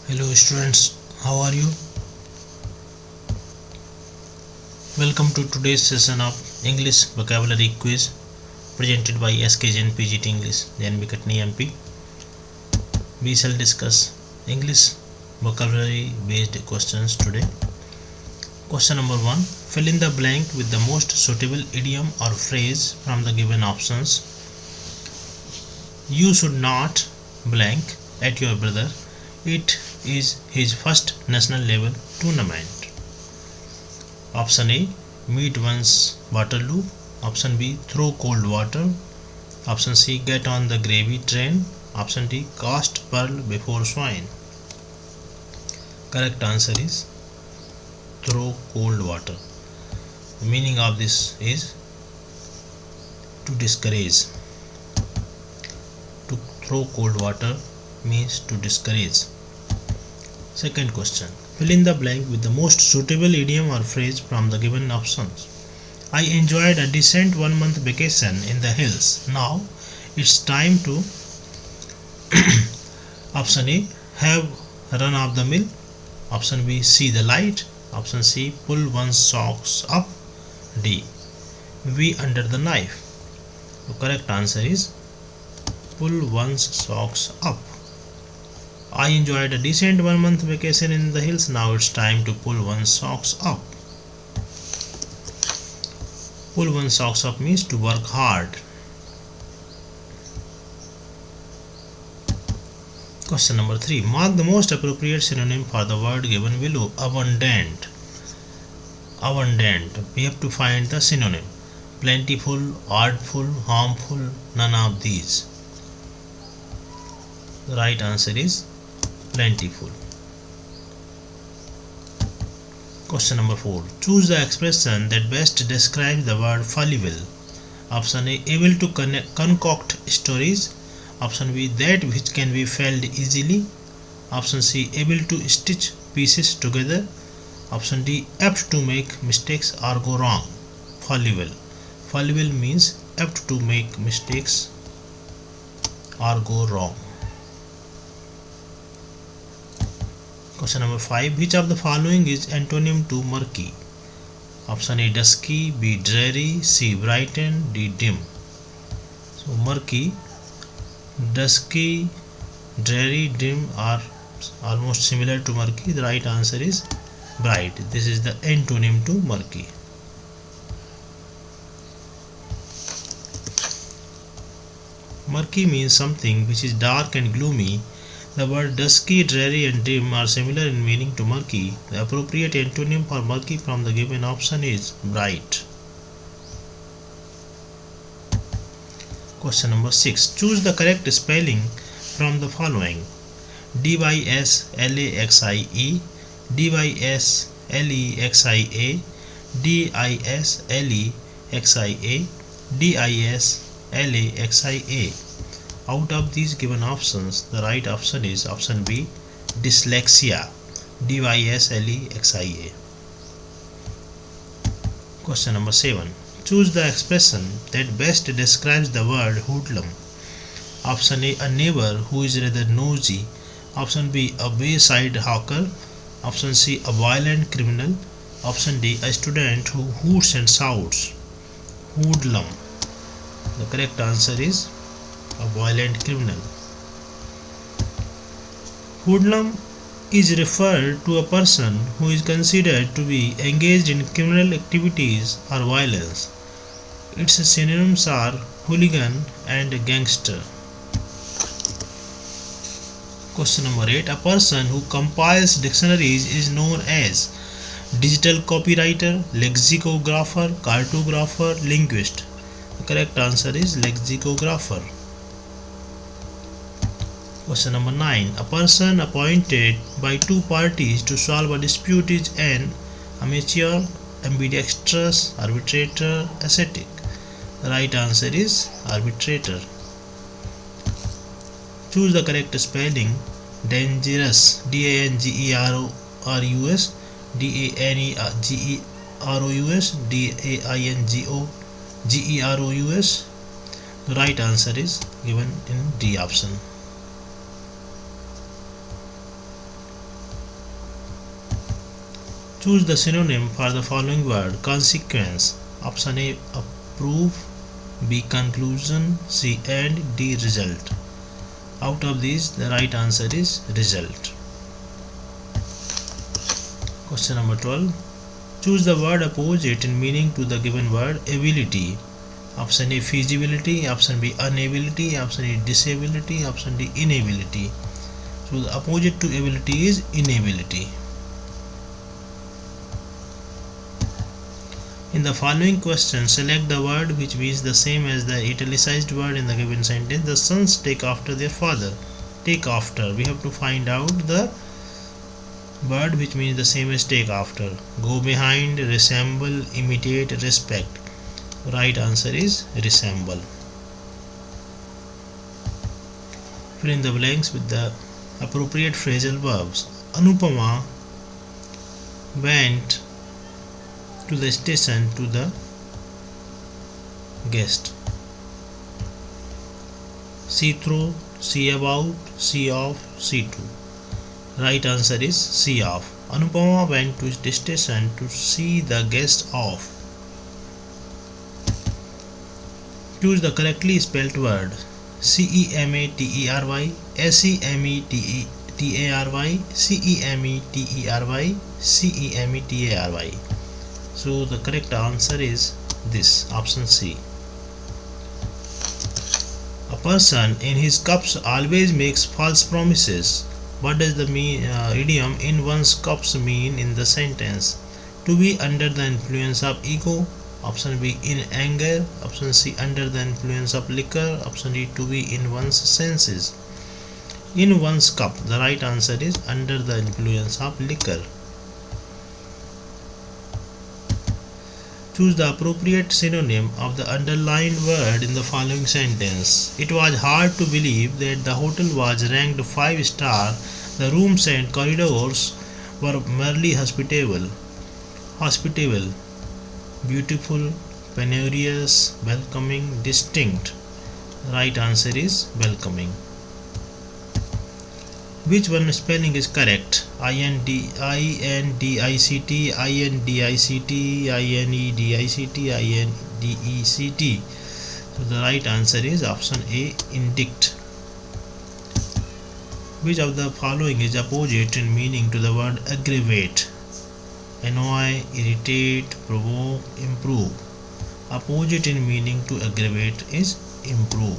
Hello students, how are you? Welcome to today's session of English vocabulary quiz presented by SKJN PGT English, JNB Katni MP. We shall discuss English vocabulary based questions today. Question number 1. Fill in the blank with the most suitable idiom or phrase from the given options. You should not blank at your brother. It is his first national level tournament. Option A. Meet once Waterloo. Option B. Throw cold water. Option C. Get on the gravy train. Option D. Cast pearl before swine. Correct answer is throw cold water. The meaning of this is to discourage. To throw cold water means to discourage. Second question. Fill in the blank with the most suitable idiom or phrase from the given options. I enjoyed a decent 1 month vacation in the hills. Now it's time to Option A. Have run of the mill. Option B. See the light. Option C. Pull one's socks up. D. Be under the knife. The correct answer is pull one's socks up. I enjoyed a decent 1 month vacation in the hills. Now it's time to pull one's socks up. Pull one's socks up means to work hard. Question number 3. Mark the most appropriate synonym for the word given below. Abundant. Abundant. We have to find the synonym. Plentiful, artful, harmful, none of these. The right answer is plentiful. Question number 4. Choose the expression that best describes the word fallible. Option A. Able to concoct stories. Option B. That which can be felt easily. Option C. Able to stitch pieces together. Option D. Apt to make mistakes or go wrong. Fallible. Fallible means apt to make mistakes or go wrong. Question number 5. Which of the following is antonym to murky? Option A. Dusky. B. Dreary. C. Brighten. D. Dim. So murky, dusky, dreary, dim are almost similar to murky. The right answer is bright. This is the antonym to murky. Murky means something which is dark and gloomy. The word dusky, dreary and dim are similar in meaning to murky. The appropriate antonym for murky from the given option is bright. Question number 6. Choose the correct spelling from the following. DYSLAXIE, DYSLEXIA, DISLEXIA, DISLAXIA. Out of these given options, the right option is option B. Dyslexia. DYSLEXIA. Question number 7. Choose the expression that best describes the word hoodlum. Option A. A neighbor who is rather nosy. Option B. A wayside hawker. Option C. A violent criminal. Option D. A student who hoots and shouts. Hoodlum. The correct answer is a violent criminal. Hoodlum is referred to a person who is considered to be engaged in criminal activities or violence. Its synonyms are hooligan and gangster. Question number 8. A person who compiles dictionaries is known as digital copywriter, lexicographer, cartographer, linguist. The correct answer is lexicographer. Question number 9. A person appointed by two parties to solve a dispute is an amateur, ambidextrous, arbitrator, ascetic. The right answer is arbitrator. Choose the correct spelling. Dangerous, DANGEROUS, DANEGEROUS, DAINGOGEROUS. The right answer is given in D option. Choose the synonym for the following word. Consequence. Option A, approve, B, conclusion, C, end, D, result. Out of these, the right answer is result. Question number 12. Choose the word opposite in meaning to the given word. Ability. Option A, feasibility. Option B, inability. Option A, disability. Option D, inability. So the opposite to ability is inability. In the following question, select the word which means the same as the italicized word in the given sentence. The sons take after their father. Take after. We have to find out the word which means the same as take after. Go behind, resemble, imitate, respect. Right answer is resemble. Fill in the blanks with the appropriate phrasal verbs. Anupama went to the station to the guest. See through, see about, see off, see to. Right answer is see off. Anupama went to the station to see the guest off. Choose the correctly spelled word. CEMATERY, SEMETARY, CEMETERY, CEMETARY. So the correct answer is this, option C. A person in his cups always makes false promises. What does the idiom in one's cups mean in the sentence? To be under the influence of ego. Option B, in anger. Option C, under the influence of liquor. Option D, to be in one's senses. In one's cup. The right answer is under the influence of liquor. Choose the appropriate synonym of the underlined word in the following sentence. It was hard to believe that the hotel was ranked 5-star. The rooms and corridors were merely hospitable, beautiful, penurious, welcoming, distinct. Right answer is welcoming. Which one spelling is correct? INDICT, INDICT, INEDICT, INDECT. So the right answer is option A, indict. Which of the following is opposite in meaning to the word aggravate? Annoy, irritate, provoke, improve. Opposite in meaning to aggravate is improve.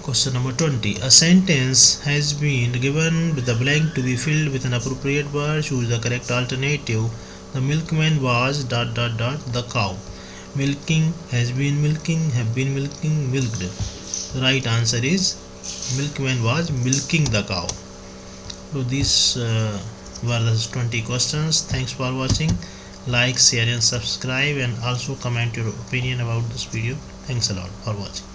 Question number 20. A sentence has been given with a blank to be filled with an appropriate word. Choose the correct alternative. The milkman was ... the cow. Milking, has been milking, have been milking, milked. The right answer is milkman was milking the cow. So these were the 20 questions. Thanks for watching. Like, share and subscribe, and also comment your opinion about this video. Thanks a lot for watching.